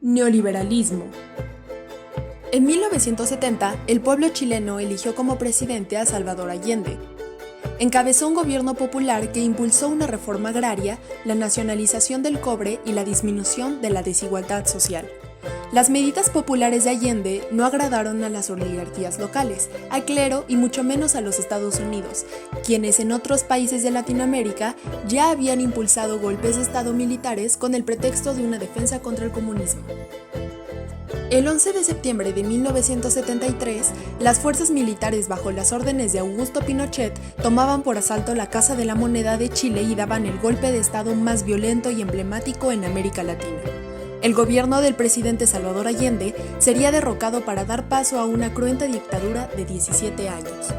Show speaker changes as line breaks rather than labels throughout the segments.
Neoliberalismo. En 1970, el pueblo chileno eligió como presidente a Salvador Allende. Encabezó un gobierno popular que impulsó una reforma agraria, la nacionalización del cobre y la disminución de la desigualdad social. Las medidas populares de Allende no agradaron a las oligarquías locales, al clero y mucho menos a los Estados Unidos, quienes en otros países de Latinoamérica ya habían impulsado golpes de Estado militares con el pretexto de una defensa contra el comunismo. El 11 de septiembre de 1973, las fuerzas militares bajo las órdenes de Augusto Pinochet tomaban por asalto la Casa de la Moneda de Chile y daban el golpe de Estado más violento y emblemático en América Latina. El gobierno del presidente Salvador Allende sería derrocado para dar paso a una cruenta dictadura de 17 años.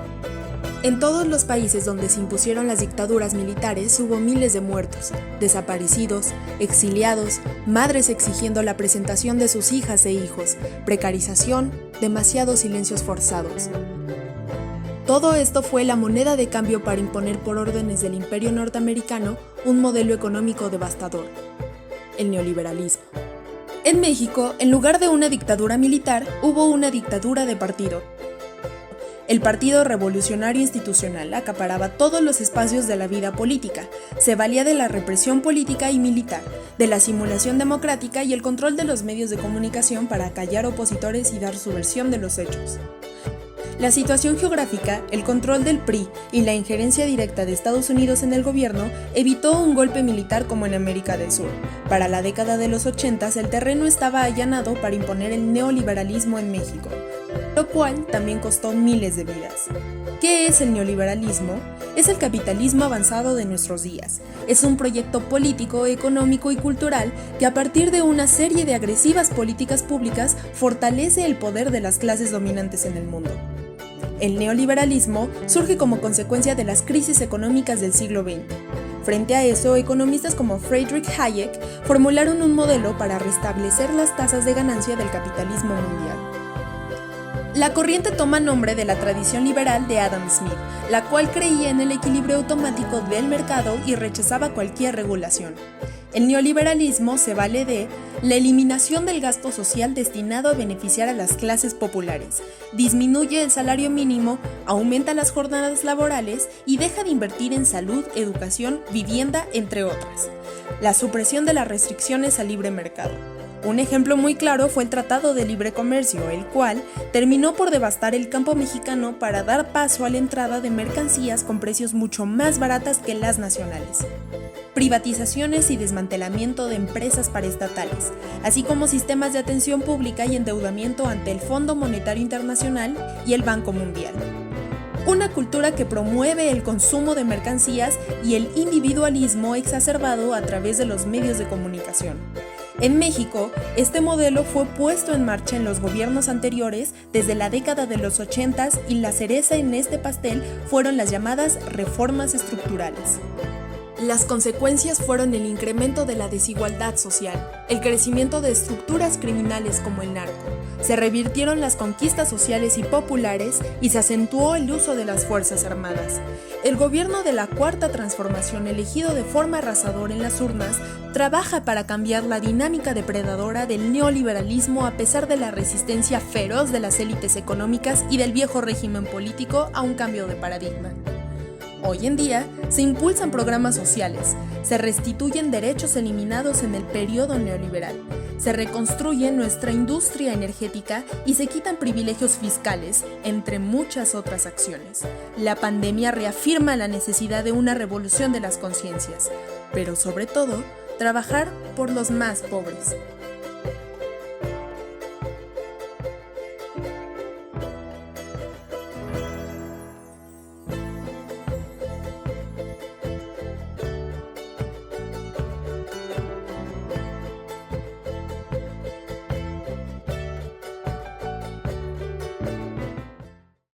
En todos los países donde se impusieron las dictaduras militares hubo miles de muertos, desaparecidos, exiliados, madres exigiendo la presentación de sus hijas e hijos, precarización, demasiados silencios forzados. Todo esto fue la moneda de cambio para imponer por órdenes del Imperio norteamericano un modelo económico devastador: el neoliberalismo. En México, en lugar de una dictadura militar, hubo una dictadura de partido. El Partido Revolucionario Institucional acaparaba todos los espacios de la vida política, se valía de la represión política y militar, de la simulación democrática y el control de los medios de comunicación para acallar opositores y dar su versión de los hechos. La situación geográfica, el control del PRI y la injerencia directa de Estados Unidos en el gobierno evitó un golpe militar como en América del Sur. Para la década de los 80, el terreno estaba allanado para imponer el neoliberalismo en México, lo cual también costó miles de vidas. ¿Qué es el neoliberalismo? Es el capitalismo avanzado de nuestros días. Es un proyecto político, económico y cultural que a partir de una serie de agresivas políticas públicas fortalece el poder de las clases dominantes en el mundo. El neoliberalismo surge como consecuencia de las crisis económicas del siglo XX. Frente a eso, economistas como Friedrich Hayek formularon un modelo para restablecer las tasas de ganancia del capitalismo mundial. La corriente toma nombre de la tradición liberal de Adam Smith, la cual creía en el equilibrio automático del mercado y rechazaba cualquier regulación. El neoliberalismo se vale de la eliminación del gasto social destinado a beneficiar a las clases populares, disminuye el salario mínimo, aumenta las jornadas laborales y deja de invertir en salud, educación, vivienda, entre otras. La supresión de las restricciones al libre mercado. Un ejemplo muy claro fue el Tratado de Libre Comercio, el cual terminó por devastar el campo mexicano para dar paso a la entrada de mercancías con precios mucho más baratas que las nacionales. Privatizaciones y desmantelamiento de empresas paraestatales, así como sistemas de atención pública y endeudamiento ante el Fondo Monetario Internacional y el Banco Mundial. Una cultura que promueve el consumo de mercancías y el individualismo exacerbado a través de los medios de comunicación. En México, este modelo fue puesto en marcha en los gobiernos anteriores desde la década de los 80 y la cereza en este pastel fueron las llamadas reformas estructurales. Las consecuencias fueron el incremento de la desigualdad social, el crecimiento de estructuras criminales como el narco, se revirtieron las conquistas sociales y populares y se acentuó el uso de las Fuerzas Armadas. El gobierno de la Cuarta Transformación, elegido de forma arrasadora en las urnas, trabaja para cambiar la dinámica depredadora del neoliberalismo a pesar de la resistencia feroz de las élites económicas y del viejo régimen político a un cambio de paradigma. Hoy en día, se impulsan programas sociales, se restituyen derechos eliminados en el periodo neoliberal, se reconstruye nuestra industria energética y se quitan privilegios fiscales, entre muchas otras acciones. La pandemia reafirma la necesidad de una revolución de las conciencias, pero sobre todo, trabajar por los más pobres.